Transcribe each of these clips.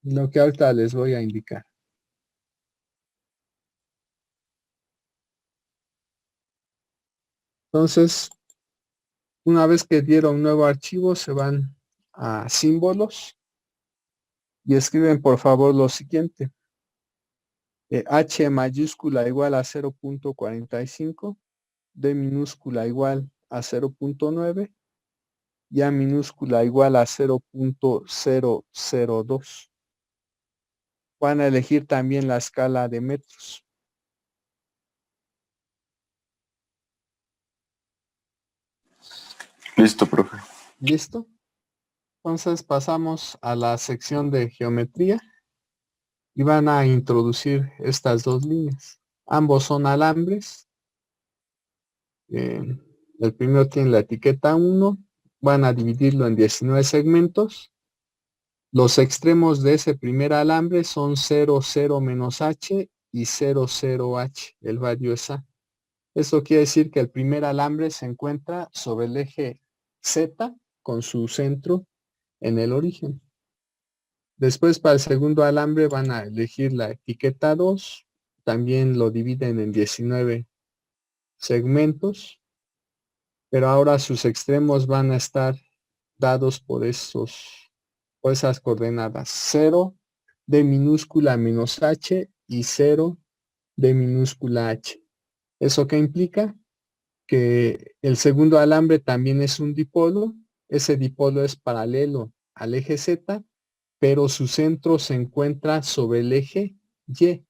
lo que ahorita les voy a indicar. Entonces, una vez que dieron un nuevo archivo, se van a símbolos y escriben por favor lo siguiente. H mayúscula igual a 0.45, D minúscula igual a 0.9 y A minúscula igual a 0.002. Van a elegir también la escala de metros. Listo, profe. ¿Listo? Entonces pasamos a la sección de geometría y van a introducir estas dos líneas. Ambos son alambres. El primero tiene la etiqueta 1. Van a dividirlo en 19 segmentos. Los extremos de ese primer alambre son 0, 0 menos h y 0, 0 h. El valor es a. Eso quiere decir que el primer alambre se encuentra sobre el eje Z con su centro en el origen. Después para el segundo alambre van a elegir la etiqueta 2. También lo dividen en 19 segmentos. Pero ahora sus extremos van a estar dados por esas coordenadas. 0 de minúscula menos h y 0 de minúscula h. ¿Eso qué implica? Que el segundo alambre también es un dipolo. Ese dipolo es paralelo al eje Z, pero su centro se encuentra sobre el eje Y,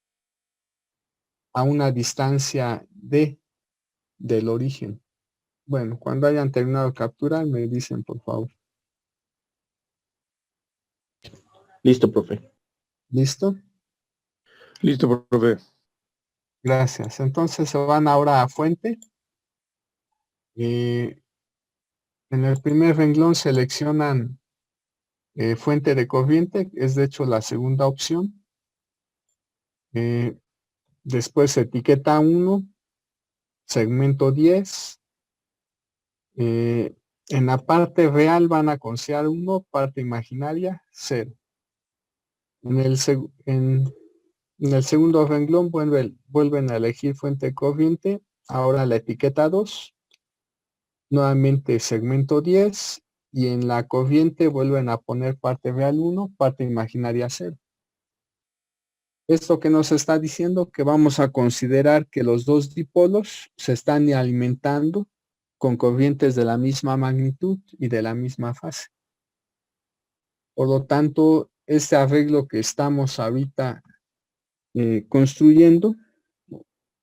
a una distancia D del origen. Bueno, cuando hayan terminado de capturar, me dicen, por favor. Listo, profe. ¿Listo? Listo, profe. Gracias. Entonces se van ahora a fuente. En el primer renglón seleccionan fuente de corriente, es de hecho la segunda opción. Después etiqueta 1, segmento 10. En la parte real van a considerar 1, parte imaginaria 0. En el segundo renglón vuelven a elegir fuente de corriente. Ahora la etiqueta 2. Nuevamente segmento 10. Y en la corriente vuelven a poner parte real 1, parte imaginaria 0. Esto que nos está diciendo que vamos a considerar que los dos dipolos se están alimentando con corrientes de la misma magnitud y de la misma fase. Por lo tanto, este arreglo que estamos ahorita construyendo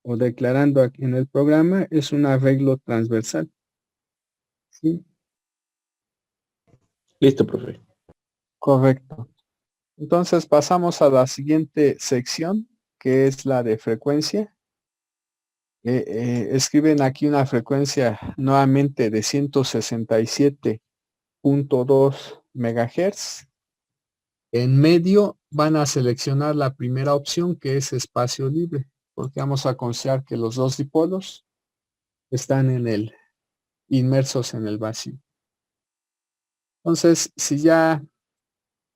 o declarando aquí en el programa es un arreglo transversal. ¿Sí? Listo, profe. Correcto. Entonces pasamos a la siguiente sección, que es la de frecuencia. Escriben aquí una frecuencia nuevamente de 167.2 MHz. En medio van a seleccionar la primera opción, que es espacio libre, porque vamos a considerar que los dos dipolos están inmersos en el vacío. Entonces, si ya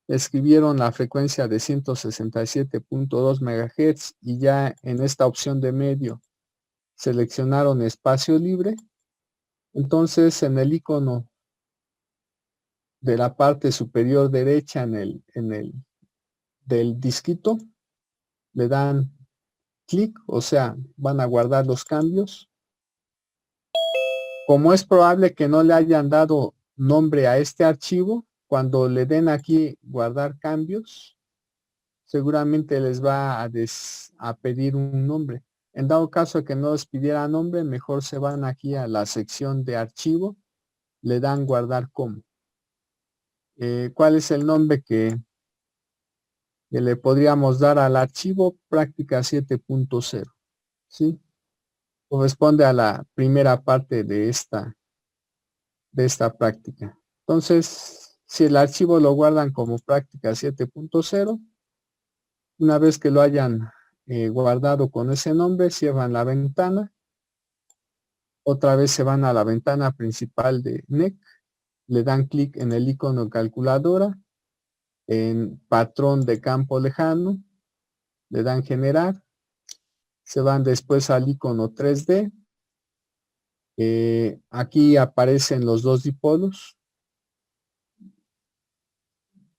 escribieron la frecuencia de 167.2 MHz y ya en esta opción de medio seleccionaron espacio libre, entonces en el icono de la parte superior derecha del disquito le dan clic, o sea, van a guardar los cambios. Como es probable que no le hayan dado nombre a este archivo, cuando le den aquí guardar cambios, seguramente les va a pedir un nombre. En dado caso que no les pidiera nombre, mejor se van aquí a la sección de archivo, le dan guardar como. ¿Cuál es el nombre que le podríamos dar al archivo? Práctica 7.0, ¿sí? Corresponde a la primera parte de esta práctica. Entonces, si el archivo lo guardan como práctica 7.0, una vez que lo hayan guardado con ese nombre, cierran la ventana. Otra vez se van a la ventana principal de NEC, le dan clic en el icono calculadora, en patrón de campo lejano, le dan generar, se van después al icono 3D, aquí aparecen los dos dipolos,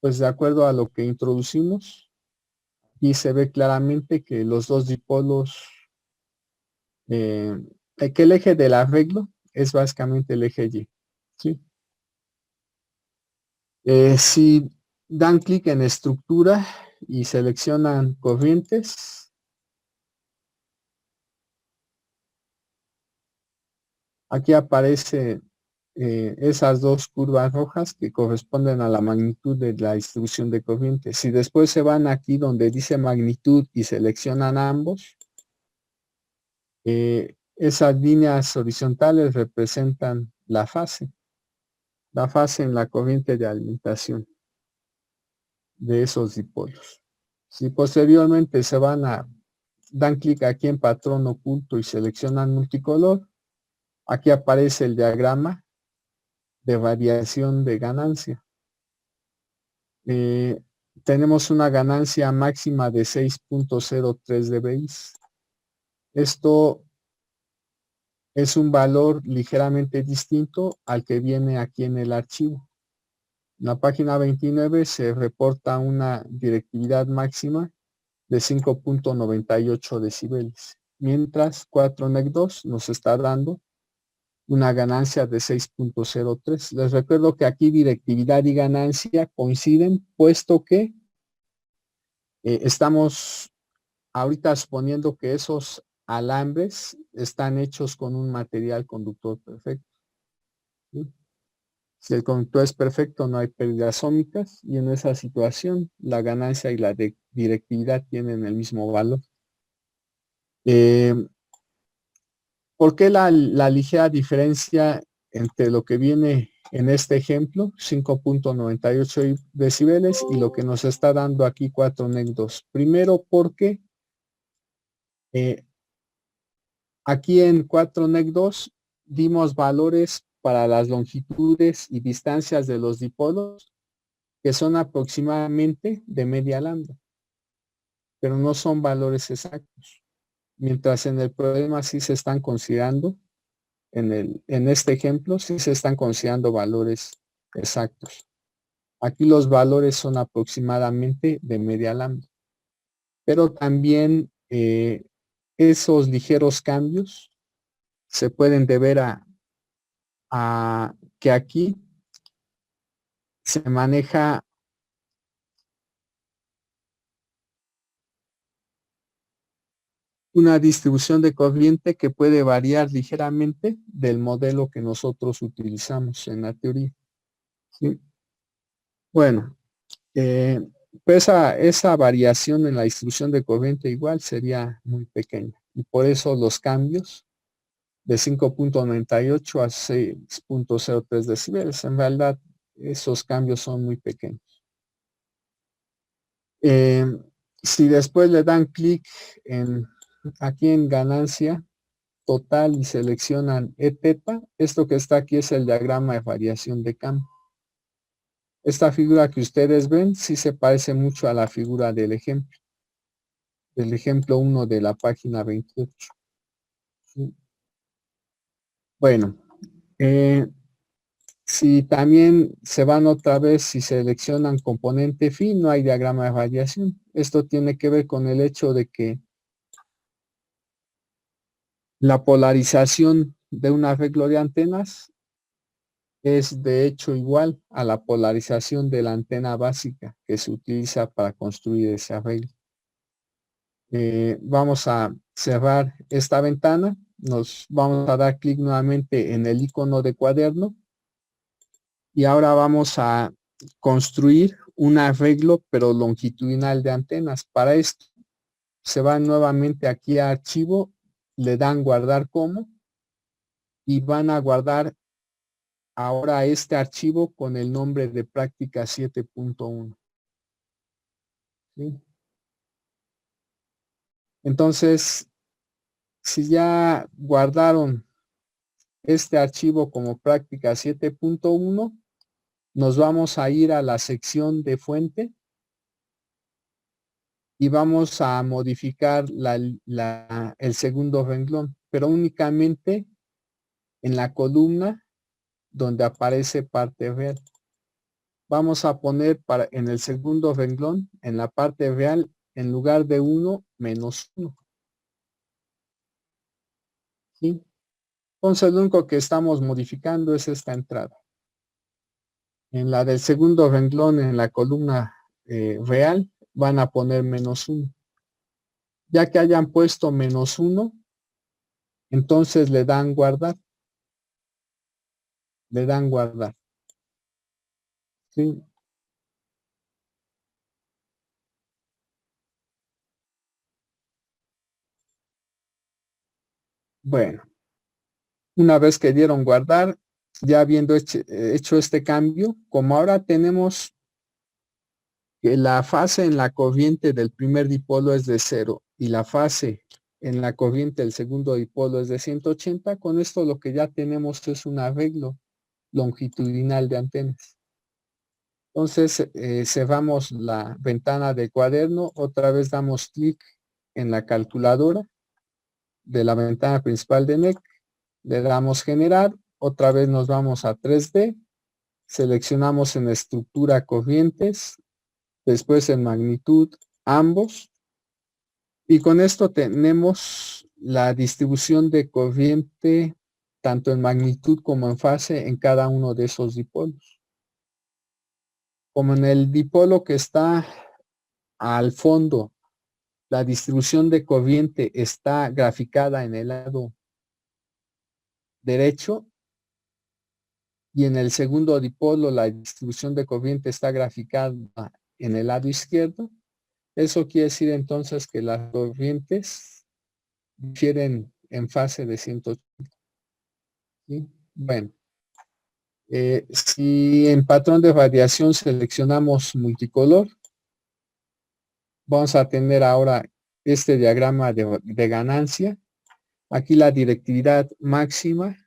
pues de acuerdo a lo que introducimos, y se ve claramente que los dos dipolos, que el eje del arreglo es básicamente el eje Y, ¿sí? Si dan clic en estructura y seleccionan corrientes, aquí aparece esas dos curvas rojas que corresponden a la magnitud de la distribución de corriente. Si después se van aquí donde dice magnitud y seleccionan ambos, esas líneas horizontales representan la fase en la corriente de alimentación de esos dipolos. Si posteriormente dan clic aquí en patrón oculto y seleccionan multicolor, aquí aparece el diagrama de variación de ganancia. Tenemos una ganancia máxima de 6.03 dBi. Esto es un valor ligeramente distinto al que viene aquí en el archivo. En la página 29 se reporta una directividad máxima de 5.98 decibeles, mientras 4NEC2 nos está dando una ganancia de 6.03. Les recuerdo que aquí directividad y ganancia coinciden, puesto que estamos ahorita suponiendo que esos alambres están hechos con un material conductor perfecto, ¿sí? Si el conductor es perfecto, no hay pérdidas ómicas, y en esa situación la ganancia y la directividad tienen el mismo valor. ¿Por qué la ligera diferencia entre lo que viene en este ejemplo, 5.98 decibeles, y lo que nos está dando aquí 4NEC2? Primero porque aquí en 4NEC2 dimos valores para las longitudes y distancias de los dipolos que son aproximadamente de media lambda, pero no son valores exactos. Mientras en el problema sí se están considerando, en este ejemplo sí se están considerando valores exactos. Aquí los valores son aproximadamente de media lambda, pero también esos ligeros cambios se pueden deber a que aquí se maneja una distribución de corriente que puede variar ligeramente del modelo que nosotros utilizamos en la teoría, ¿sí? Bueno, pues esa variación en la distribución de corriente igual sería muy pequeña, y por eso los cambios de 5.98 a 6.03 decibeles, en realidad esos cambios son muy pequeños. Si después le dan clic aquí en ganancia total y seleccionan Eθ, esto que está aquí es el diagrama de variación de campo. Esta figura que ustedes ven sí se parece mucho a la figura del ejemplo 1 de la página 28. ¿Sí? Bueno, si también se van otra vez, si seleccionan componente phi, no hay diagrama de variación. Esto tiene que ver con el hecho de que la polarización de un arreglo de antenas es de hecho igual a la polarización de la antena básica que se utiliza para construir ese arreglo. Vamos a cerrar esta ventana, nos vamos a dar clic nuevamente en el icono de cuaderno, y ahora vamos a construir un arreglo pero longitudinal de antenas. Para esto se van nuevamente aquí a archivo, le dan guardar como, y van a guardar ahora este archivo con el nombre de práctica 7.1. ¿Sí? Entonces, si ya guardaron este archivo como práctica 7.1, nos vamos a ir a la sección de fuente y vamos a modificar el segundo renglón, pero únicamente en la columna donde aparece parte real. Vamos a poner en el segundo renglón, en la parte real, en lugar de 1, -1. ¿Sí? Entonces lo único que estamos modificando es esta entrada. En la del segundo renglón, en la columna real, van a poner -1. Ya que hayan puesto -1, entonces le dan guardar. Le dan guardar. ¿Sí? Bueno, una vez que dieron guardar, ya habiendo hecho este cambio, como ahora tenemos que la fase en la corriente del primer dipolo es de 0 y la fase en la corriente del segundo dipolo es de 180, con esto lo que ya tenemos es un arreglo longitudinal de antenas. Entonces cerramos la ventana de cuaderno, otra vez damos clic en la calculadora de la ventana principal de NEC, le damos generar, otra vez nos vamos a 3D, seleccionamos en estructura corrientes, después en magnitud ambos, y con esto tenemos la distribución de corriente tanto en magnitud como en fase en cada uno de esos dipolos. Como en el dipolo que está al fondo, la distribución de corriente está graficada en el lado derecho, y en el segundo dipolo la distribución de corriente está graficada en el lado izquierdo. Eso quiere decir entonces que las corrientes difieren en fase de 180. ¿Sí? Bueno, si en patrón de radiación seleccionamos multicolor, vamos a tener ahora este diagrama de ganancia. Aquí la directividad máxima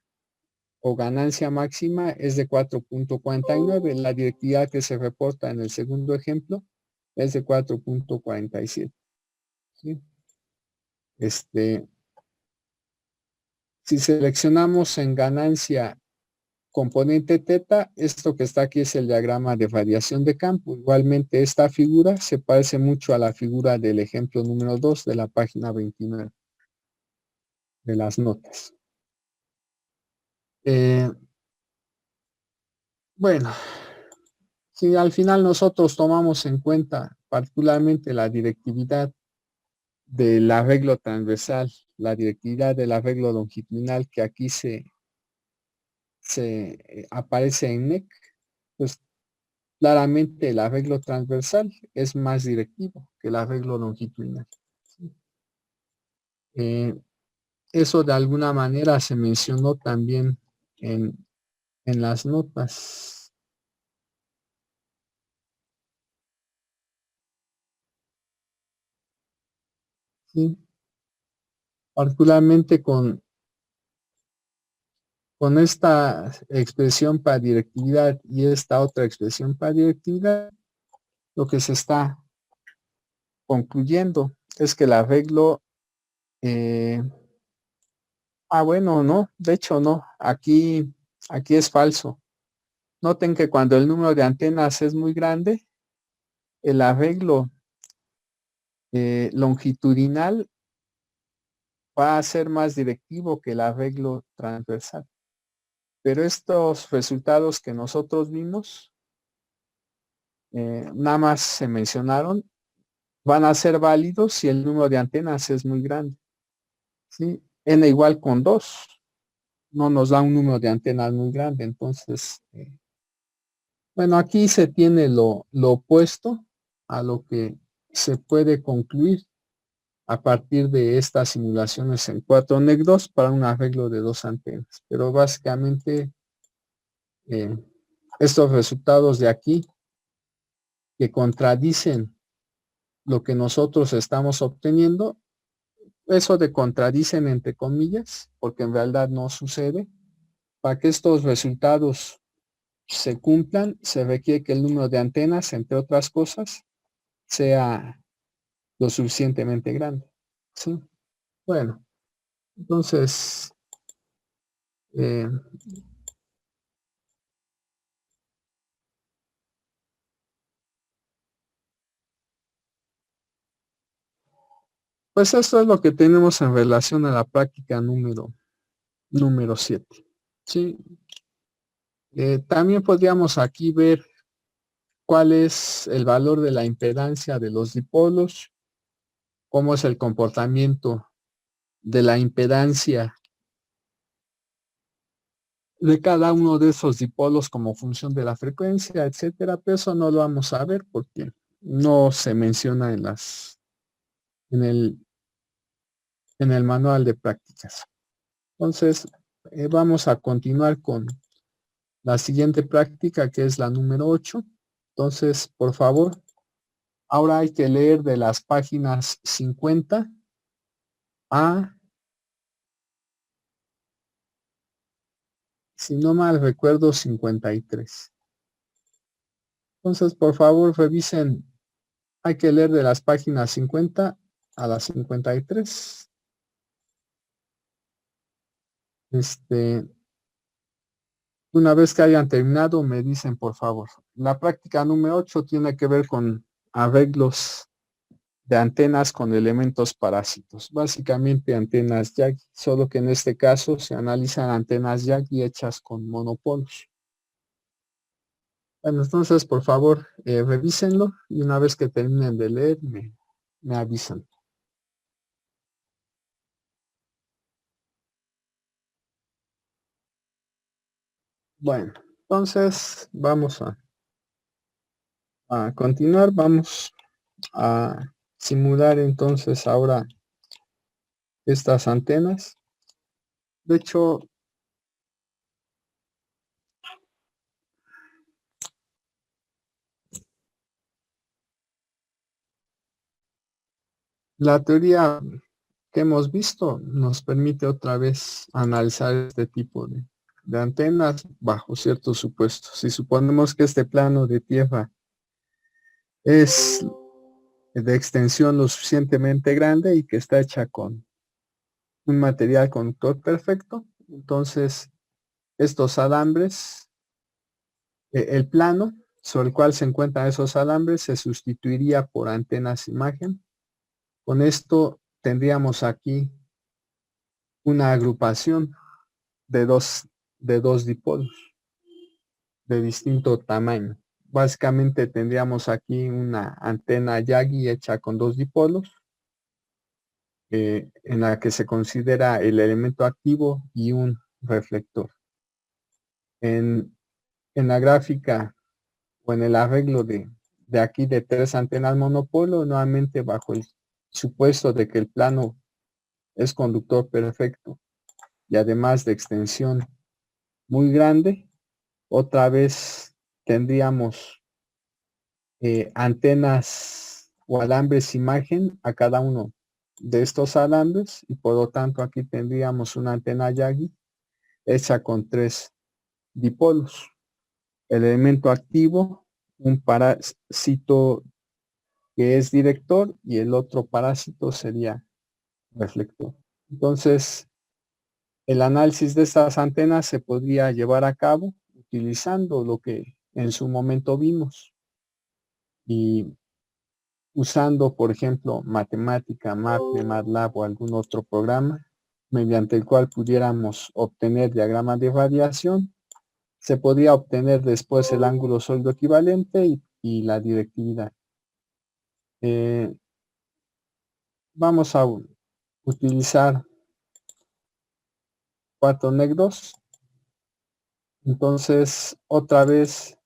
o ganancia máxima es de 4.49. La directividad que se reporta en el segundo ejemplo es de 4.47. ¿Sí? Si seleccionamos en ganancia componente teta, esto que está aquí es el diagrama de radiación de campo. Igualmente esta figura se parece mucho a la figura del ejemplo número 2 de la página 29 de las notas. Bueno, si al final nosotros tomamos en cuenta particularmente la directividad del arreglo transversal, la directividad del arreglo longitudinal que aquí se aparece en NEC, pues claramente el arreglo transversal es más directivo que el arreglo longitudinal. Eso de alguna manera se mencionó también en las notas. ¿Sí? Particularmente con esta expresión para directividad y esta otra expresión para directividad, lo que se está concluyendo es que el arreglo, bueno, no, de hecho no, aquí es falso. Noten que cuando el número de antenas es muy grande, el arreglo longitudinal va a ser más directivo que el arreglo transversal. Pero estos resultados que nosotros vimos, nada más se mencionaron, van a ser válidos si el número de antenas es muy grande. ¿Sí? N igual con 2 no nos da un número de antenas muy grande. Entonces, bueno, aquí se tiene lo opuesto a lo que se puede concluir a partir de estas simulaciones en 4NEC2 para un arreglo de 2 antenas. Pero básicamente estos resultados de aquí que contradicen lo que nosotros estamos obteniendo, eso de contradicen entre comillas, porque en realidad no sucede. Para que estos resultados se cumplan, se requiere que el número de antenas, entre otras cosas, sea lo suficientemente grande. ¿Sí? Bueno, entonces, eh, pues esto es lo que tenemos en relación a la práctica número 7. ¿Sí? También podríamos aquí ver cuál es el valor de la impedancia de los dipolos, cómo es el comportamiento de la impedancia de cada uno de esos dipolos como función de la frecuencia, etcétera, pero eso no lo vamos a ver porque no se menciona en el manual de prácticas. Entonces, vamos a continuar con la siguiente práctica, que es la número 8. Entonces, por favor, ahora hay que leer de las páginas 50 a, si no mal recuerdo, 53. Entonces, por favor, revisen. Hay que leer de las páginas 50 a las 53. Una vez que hayan terminado, me dicen, por favor. La práctica número 8 tiene que ver con arreglos de antenas con elementos parásitos. Básicamente antenas Yagi, solo que en este caso se analizan antenas Yagi hechas con monopolos. Bueno, entonces, por favor, revísenlo y una vez que terminen de leer, me avisan. Bueno, entonces vamos a continuar. Vamos a simular entonces ahora estas antenas. De hecho, la teoría que hemos visto nos permite otra vez analizar este tipo de antenas bajo ciertos supuestos. Si suponemos que este plano de tierra es de extensión lo suficientemente grande y que está hecha con un material conductor perfecto, entonces estos alambres, el plano sobre el cual se encuentran esos alambres se sustituiría por antenas imagen. Con esto tendríamos aquí una agrupación de dos dipolos de distinto tamaño. Básicamente tendríamos aquí una antena Yagi hecha con dos dipolos, en la que se considera el elemento activo y un reflector. En, en la gráfica o en el arreglo de aquí de 3 antenas monopolo, nuevamente bajo el supuesto de que el plano es conductor perfecto y además de extensión muy grande, otra vez tendríamos antenas o alambres imagen a cada uno de estos alambres y por lo tanto aquí tendríamos una antena Yagi hecha con 3 dipolos. El elemento activo, un parásito que es director y el otro parásito sería reflector. Entonces, el análisis de estas antenas se podría llevar a cabo utilizando lo que en su momento vimos y usando, por ejemplo, matemática, Maple, MATLAB o algún otro programa mediante el cual pudiéramos obtener diagramas de radiación. Se podría obtener después el ángulo sólido equivalente y la directividad. Vamos a utilizar 4 negros. Entonces, otra vez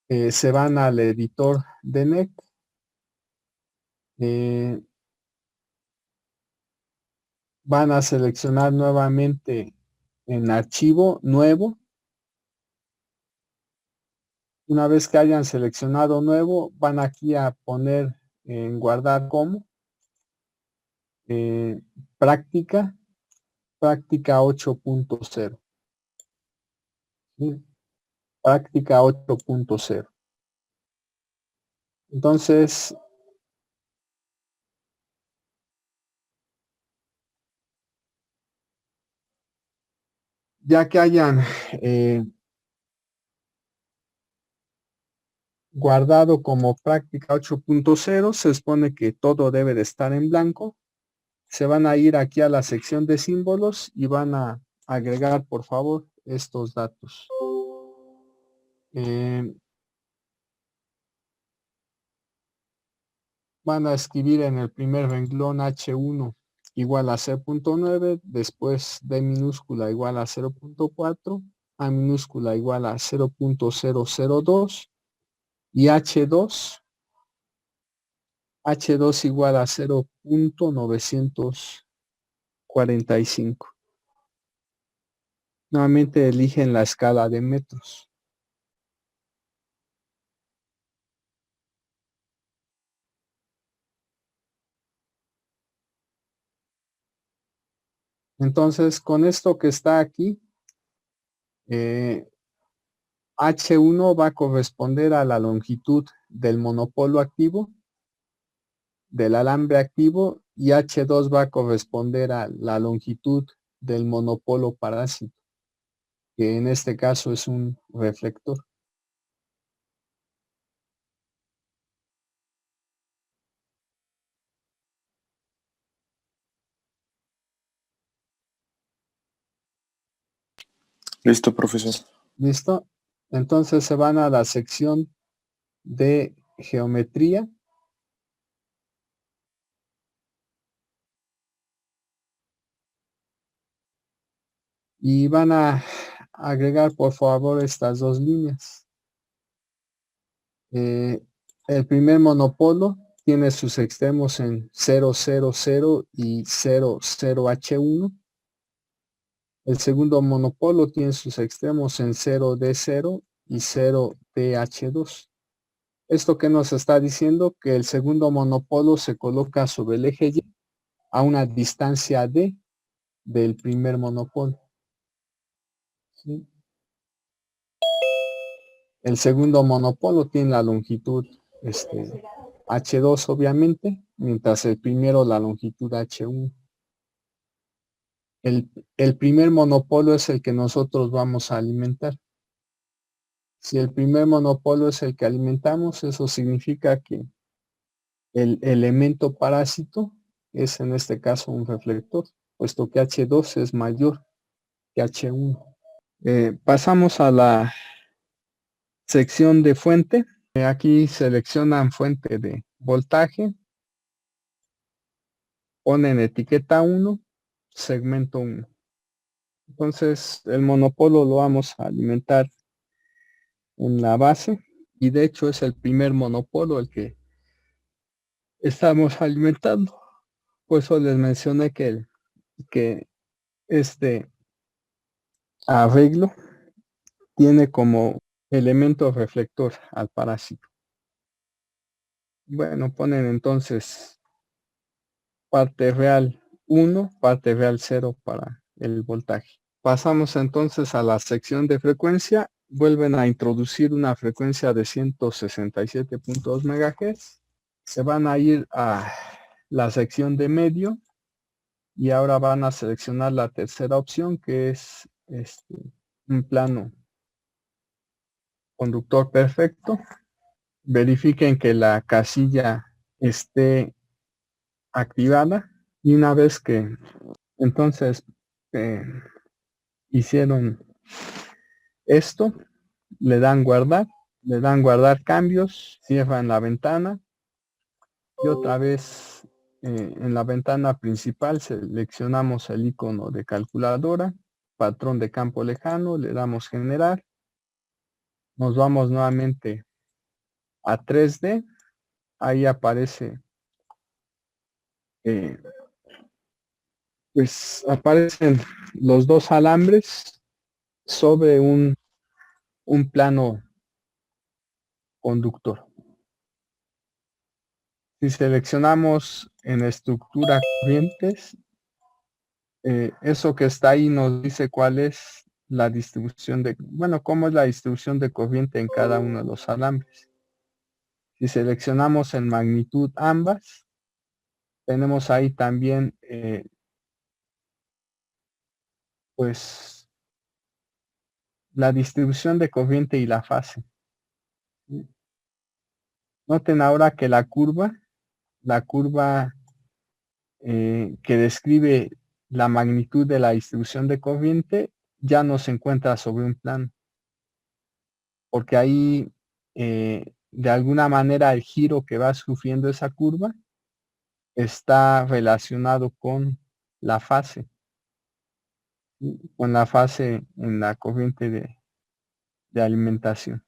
se van al editor de NEC. Van a seleccionar nuevamente en archivo nuevo. Una vez que hayan seleccionado nuevo, van aquí a poner en guardar como práctica 8.0. ¿sí? Práctica 8.0. Entonces, Ya que hayan guardado como práctica 8.0, se supone que todo debe de estar en blanco. Se van a ir aquí a la sección de símbolos y van a agregar, por favor, estos datos. Van a escribir en el primer renglón H1 igual a 0.9, después D minúscula igual a 0.4, A minúscula igual a 0.002 y H2 igual a 0.945. Nuevamente eligen la escala de metros. Entonces, con esto que está aquí, H1 va a corresponder a la longitud del monopolo activo, del alambre activo, y H2 va a corresponder a la longitud del monopolo parásito, que en este caso es un reflector. Listo, profesor. ¿Listo? Entonces se van a la sección de geometría. Y van a agregar, por favor, estas dos líneas. El primer monopolo tiene sus extremos en 0, 0, 0 y 0, 0, H1. El segundo monopolo tiene sus extremos en 0, D0 y 0, DH2. ¿Esto qué nos está diciendo? Que el segundo monopolo se coloca sobre el eje Y a una distancia D del primer monopolo. ¿Sí? El segundo monopolo tiene la longitud H2 obviamente, mientras el primero la longitud H1. El primer monopolo es el que nosotros vamos a alimentar. Si el primer monopolo es el que alimentamos, eso significa que el elemento parásito es en este caso un reflector, puesto que H2 es mayor que H1. Pasamos a la sección de fuente. Aquí seleccionan fuente de voltaje, ponen etiqueta 1, segmento 1. Entonces el monopolo lo vamos a alimentar en la base y de hecho es el primer monopolo el que estamos alimentando. Por eso les mencioné que este arreglo tiene como elemento reflector al parásito. Bueno, ponen entonces parte real 1, parte real 0 para el voltaje. Pasamos entonces a la sección de frecuencia. Vuelven a introducir una frecuencia de 167.2 MHz. Se van a ir a la sección de medio y ahora van a seleccionar la tercera opción, que es un plano conductor perfecto. Verifiquen que la casilla esté activada y una vez que entonces hicieron esto, le dan guardar cambios, cierran la ventana y otra vez en la ventana principal seleccionamos el icono de calculadora, patrón de campo lejano, le damos generar, nos vamos nuevamente a 3D, ahí aparece pues aparecen los dos alambres sobre un plano conductor. Si seleccionamos en estructura corrientes, eso que está ahí nos dice cuál es la distribución cómo es la distribución de corriente en cada uno de los alambres. Si seleccionamos en magnitud ambas, tenemos ahí también, pues, la distribución de corriente y la fase. Noten ahora que la curva que describe la magnitud de la distribución de corriente ya no se encuentra sobre un plano, porque ahí de alguna manera el giro que va sufriendo esa curva está relacionado con la fase, ¿sí? Con la fase en la corriente de alimentación.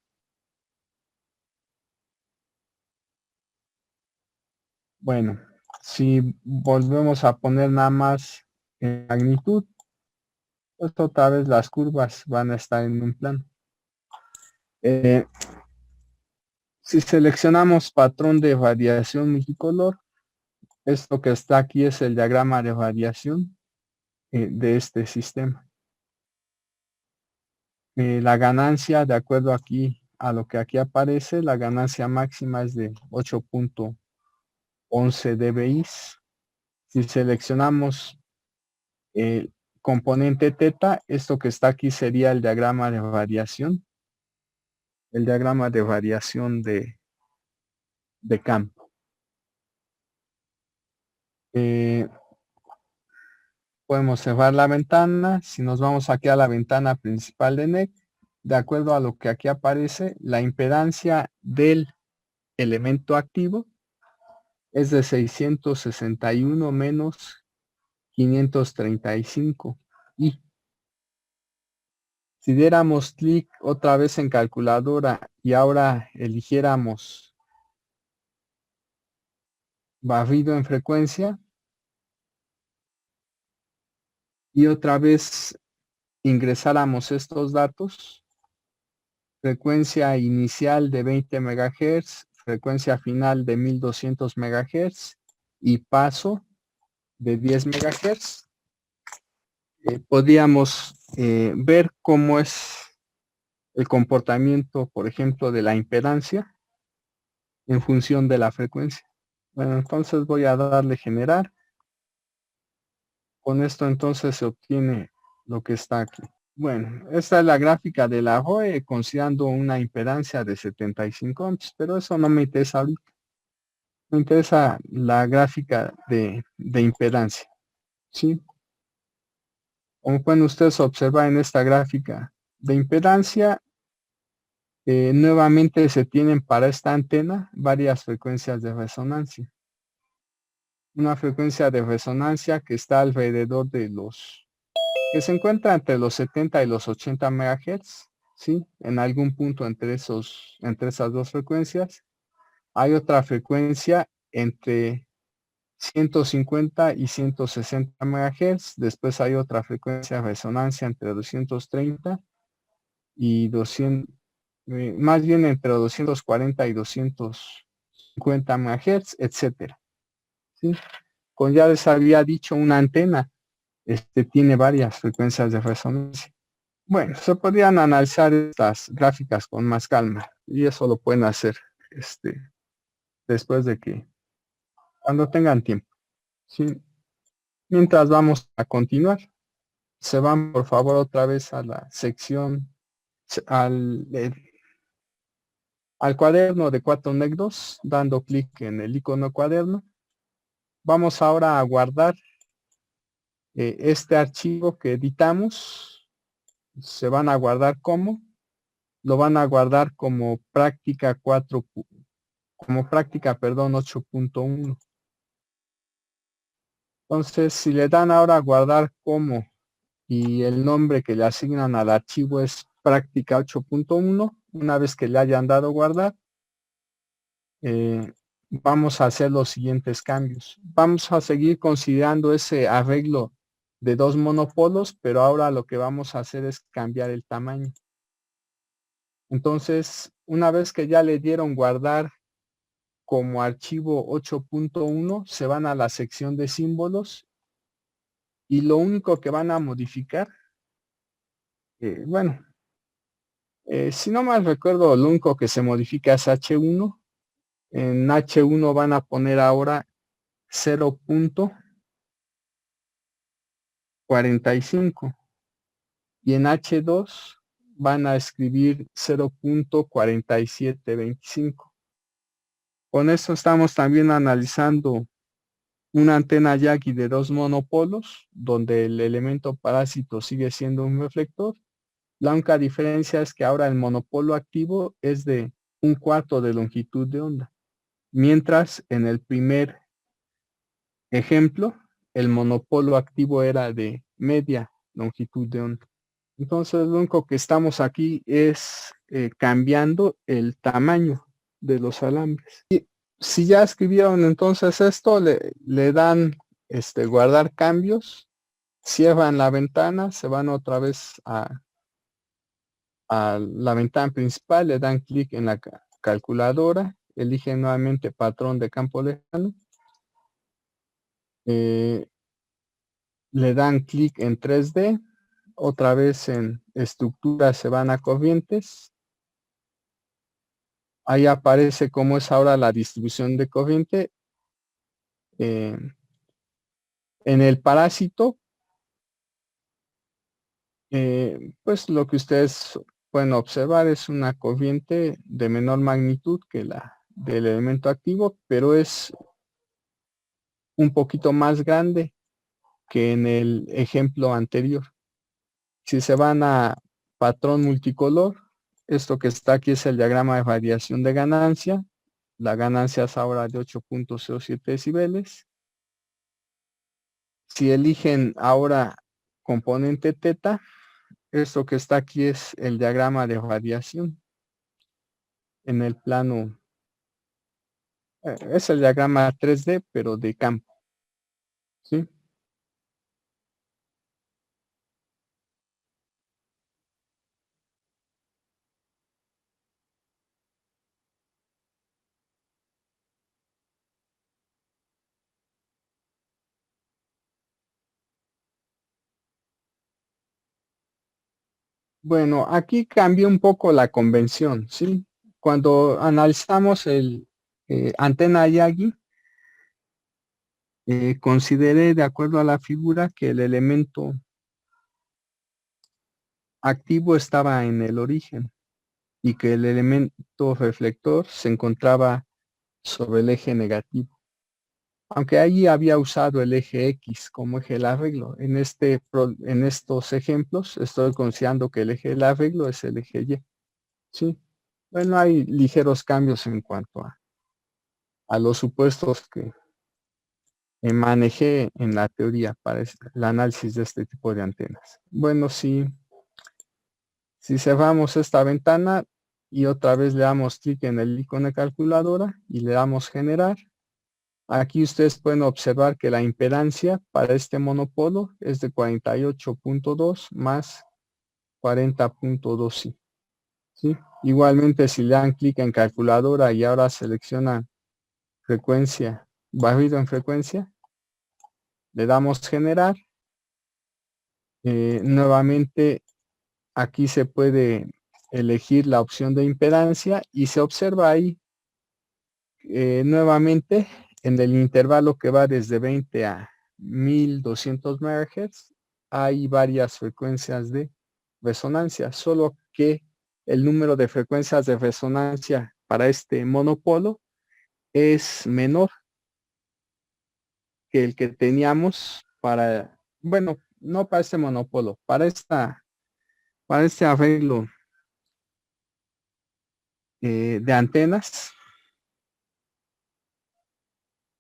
Bueno, si volvemos a poner nada más en magnitud, pues otra vez las curvas van a estar en un plano. Si seleccionamos patrón de radiación multicolor, esto que está aquí es el diagrama de radiación de este sistema. La ganancia, de acuerdo aquí a lo que aquí aparece, la ganancia máxima es de 8.11 dBi. Si seleccionamos el componente teta, esto que está aquí sería el diagrama de radiación. El diagrama de radiación de campo. Podemos cerrar la ventana. Si nos vamos aquí a la ventana principal de NEC, de acuerdo a lo que aquí aparece, la impedancia del elemento activo es de 661 menos 535. Y si diéramos clic otra vez en calculadora y ahora eligiéramos barrido en frecuencia y otra vez ingresáramos estos datos, frecuencia inicial de 20 MHz, frecuencia final de 1200 MHz y paso de 10 MHz, podríamos ver cómo es el comportamiento, por ejemplo, de la impedancia en función de la frecuencia. Bueno, entonces voy a darle generar. Con esto entonces se obtiene lo que está aquí. Bueno, esta es la gráfica de la ROE considerando una impedancia de 75 ohms, pero eso no me interesa ahorita. Me interesa la gráfica de impedancia, ¿sí? Como pueden ustedes observar en esta gráfica de impedancia, nuevamente se tienen para esta antena varias frecuencias de resonancia. Una frecuencia de resonancia que está alrededor de que se encuentra entre los 70 y los 80 MHz, ¿sí? En algún punto entre esas dos frecuencias. Hay otra frecuencia entre 150 y 160 MHz. Después hay otra frecuencia de resonancia entre 230 y 200, más bien entre 240 y 250 MHz, etcétera, ¿sí? Como ya les había dicho, una antena tiene varias frecuencias de resonancia. Bueno, se podrían analizar estas gráficas con más calma y eso lo pueden hacer después de cuando tengan tiempo, ¿sí? Mientras vamos a continuar, se van por favor otra vez a la sección, al cuaderno de 4 negros, dando clic en el icono cuaderno. Vamos ahora a guardar este archivo que editamos. Se van a guardar lo van a guardar como práctica 8.1. Entonces, si le dan ahora a guardar como y el nombre que le asignan al archivo es práctica 8.1, una vez que le hayan dado guardar, vamos a hacer los siguientes cambios. Vamos a seguir considerando ese arreglo de dos monopolos, pero ahora lo que vamos a hacer es cambiar el tamaño. Entonces, una vez que ya le dieron guardar como archivo 8.1, se van a la sección de símbolos y lo único que van a modificar, si no mal recuerdo, lo único que se modifica es H1. En H1 van a poner ahora 0.45 y en H2 van a escribir 0.4725. Con esto estamos también analizando una antena Yagi de 2 monopolos, donde el elemento parásito sigue siendo un reflector. La única diferencia es que ahora el monopolo activo es de 1/4 de longitud de onda, mientras en el primer ejemplo el monopolo activo era de media longitud de onda. Entonces lo único que estamos aquí es cambiando el tamaño de los alambres. Y si ya escribieron entonces esto, le dan guardar cambios, cierran la ventana, se van otra vez a la ventana principal, le dan clic en la calculadora, eligen nuevamente patrón de campo lejano, le dan clic en 3D, otra vez en estructura se van a corrientes. Ahí aparece cómo es ahora la distribución de corriente. En el parásito, pues lo que ustedes pueden observar es una corriente de menor magnitud que la del elemento activo, pero es un poquito más grande que en el ejemplo anterior. Si se van a patrón multicolor, esto que está aquí es el diagrama de variación de ganancia. La ganancia es ahora de 8.07 decibeles. Si eligen ahora componente teta, esto que está aquí es el diagrama de radiación en el plano, es el diagrama 3D, pero de campo, ¿sí? Bueno, aquí cambió un poco la convención, ¿sí? Cuando analizamos el antena Yagi, consideré de acuerdo a la figura que el elemento activo estaba en el origen y que el elemento reflector se encontraba sobre el eje negativo. Aunque allí había usado el eje X como eje del arreglo. En estos ejemplos estoy considerando que el eje del arreglo es el eje Y. ¿Sí? Bueno, hay ligeros cambios en cuanto a los supuestos que manejé en la teoría para el análisis de este tipo de antenas. Bueno, si cerramos esta ventana y otra vez le damos clic en el icono de calculadora y le damos generar, aquí ustedes pueden observar que la impedancia para este monopolo es de 48.2 más 40.2. ¿Sí? Igualmente, si le dan clic en calculadora y ahora seleccionan frecuencia, barrido en frecuencia, le damos generar. Nuevamente, aquí se puede elegir la opción de impedancia y se observa ahí nuevamente en el intervalo que va desde 20 a 1200 MHz, hay varias frecuencias de resonancia, solo que el número de frecuencias de resonancia para este monopolo es menor que el que teníamos para, bueno, no para este monopolo, para este arreglo de antenas.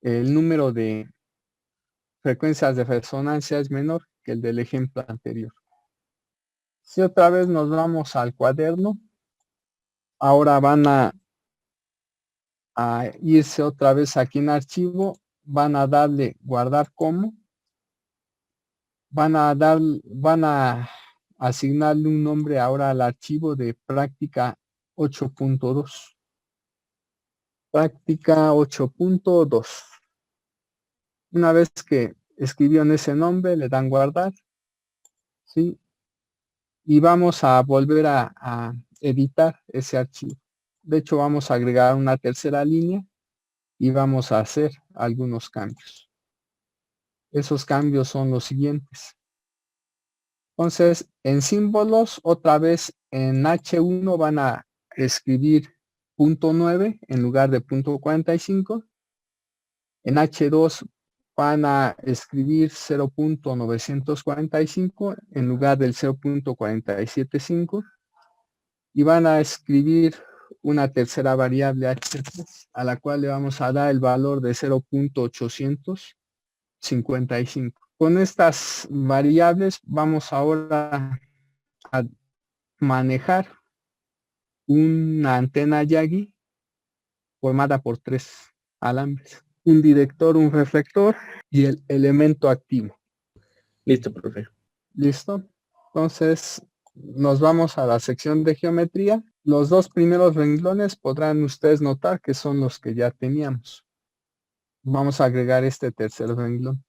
El número de frecuencias de resonancia es menor que el del ejemplo anterior. Si otra vez nos vamos al cuaderno, ahora van a irse otra vez aquí en archivo, van a darle guardar como, van a asignarle un nombre ahora al archivo de práctica 8.2. Práctica 8.2. Una vez que escribió en ese nombre, le dan guardar, ¿sí? Y vamos a volver a editar ese archivo. De hecho, vamos a agregar una tercera línea y vamos a hacer algunos cambios. Esos cambios son los siguientes. Entonces, en símbolos, otra vez en H1 van a escribir .9 en lugar de .45. En H2 van a escribir 0.945 en lugar del 0.475 y van a escribir una tercera variable H3 a la cual le vamos a dar el valor de 0.855. Con estas variables vamos ahora a manejar una antena Yagi formada por 3 alambres, un director, un reflector y el elemento activo. Listo, profe. ¿Listo? Entonces nos vamos a la sección de geometría. Los dos primeros renglones podrán ustedes notar que son los que ya teníamos. Vamos a agregar este tercer renglón.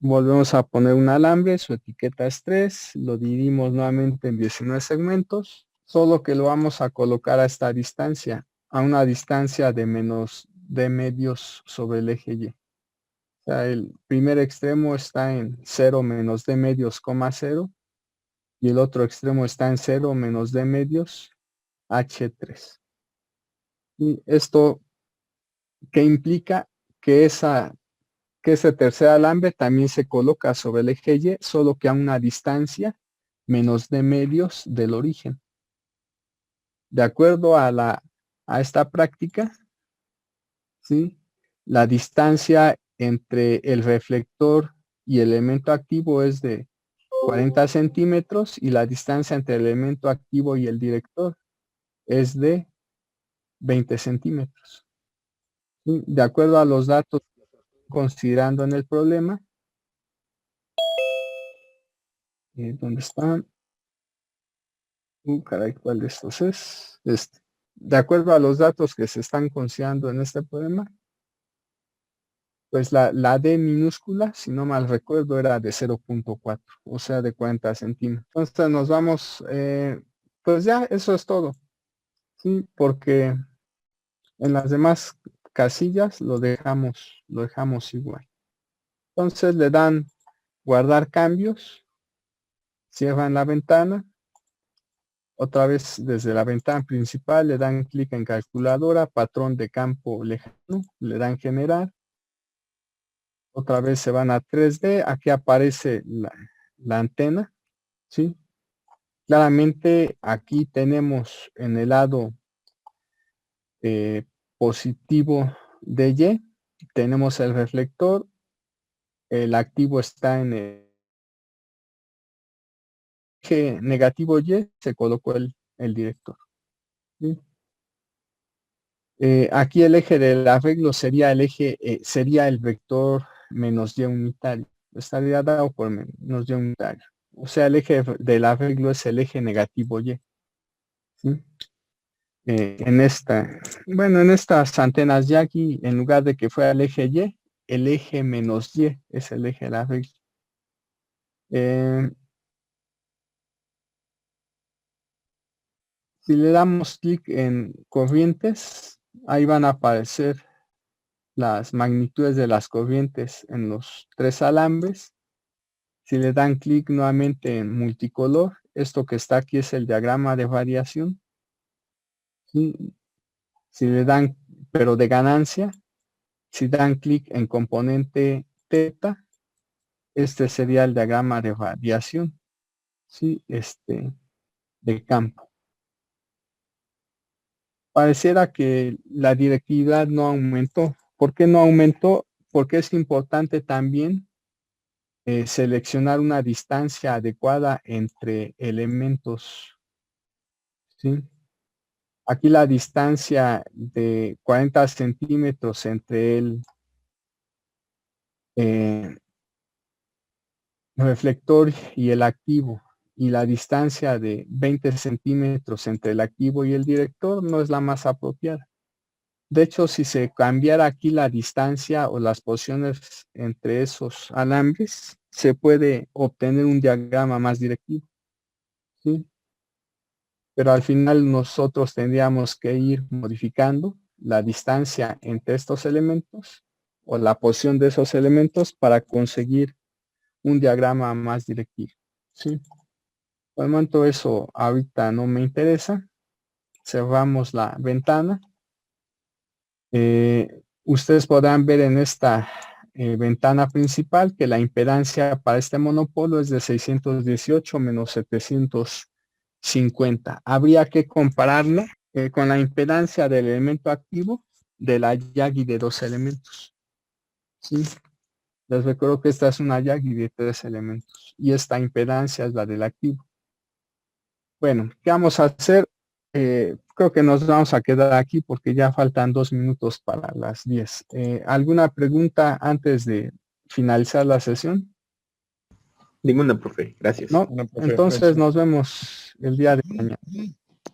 Volvemos a poner un alambre, su etiqueta es 3, lo dividimos nuevamente en 19 segmentos, solo que lo vamos a colocar a esta distancia, a una distancia de menos d medios sobre el eje Y. O sea, el primer extremo está en 0 menos d medios, 0, y el otro extremo está en 0 menos d medios, H3. Y esto que implica que ese tercer alambre también se coloca sobre el eje Y, solo que a una distancia menos d medios del origen. De acuerdo a esta práctica, ¿sí? La distancia entre el reflector y el elemento activo es de 40 centímetros y la distancia entre el elemento activo y el director es de 20 centímetros. ¿Sí? De acuerdo a los datos considerando en el problema, ¿dónde están? Caray, ¿cuál de estos es? Este. De acuerdo a los datos que se están considerando en este problema, pues la D minúscula, si no mal recuerdo, era de 0.4, o sea, de 40 centímetros. Entonces nos vamos, pues ya, eso es todo. Sí, porque en las demás casillas lo dejamos igual. Entonces le dan guardar cambios, cierran la ventana, otra vez desde la ventana principal le dan clic en calculadora, patrón de campo lejano, le dan generar, otra vez se van a 3D, aquí aparece la antena, ¿sí? Claramente aquí tenemos en el lado positivo de Y, tenemos el reflector, el activo está en el eje negativo Y, se colocó el director. ¿Sí? Aquí el eje del arreglo sería sería el vector menos Y unitario. Estaría dado por menos Y unitario. O sea, el eje del arreglo es el eje negativo Y. ¿Sí? En estas antenas Yagi, en lugar de que fuera el eje Y, el eje menos Y es el eje del arreglo. Si le damos clic en corrientes, ahí van a aparecer las magnitudes de las corrientes en los 3 alambres. Si le dan clic nuevamente en multicolor, esto que está aquí es el diagrama de variación. ¿Sí? Si le dan, pero de ganancia, si dan clic en componente teta, este sería el diagrama de variación, ¿sí? De campo. Pareciera que la directividad no aumentó. ¿Por qué no aumentó? Porque es importante también seleccionar una distancia adecuada entre elementos, ¿sí? Aquí la distancia de 40 centímetros entre el reflector y el activo y la distancia de 20 centímetros entre el activo y el director no es la más apropiada. De hecho, si se cambiara aquí la distancia o las posiciones entre esos alambres, se puede obtener un diagrama más directivo, ¿sí? Pero al final nosotros tendríamos que ir modificando la distancia entre estos elementos o la posición de esos elementos para conseguir un diagrama más directivo, ¿sí? Por el momento eso ahorita no me interesa. Cerramos la ventana. Ustedes podrán ver en esta ventana principal que la impedancia para este monopolo es de 618 menos 750. Habría que compararlo con la impedancia del elemento activo de la Yagi de 2 elementos. ¿Sí? Les recuerdo que esta es una Yagi de 3 elementos y esta impedancia es la del activo. Bueno, ¿qué vamos a hacer? Creo que nos vamos a quedar aquí porque ya faltan 2 minutos para las 10. ¿Alguna pregunta antes de finalizar la sesión? Ninguna, profe. Gracias. No, No, profe, entonces gracias. nos vemos el día de mañana.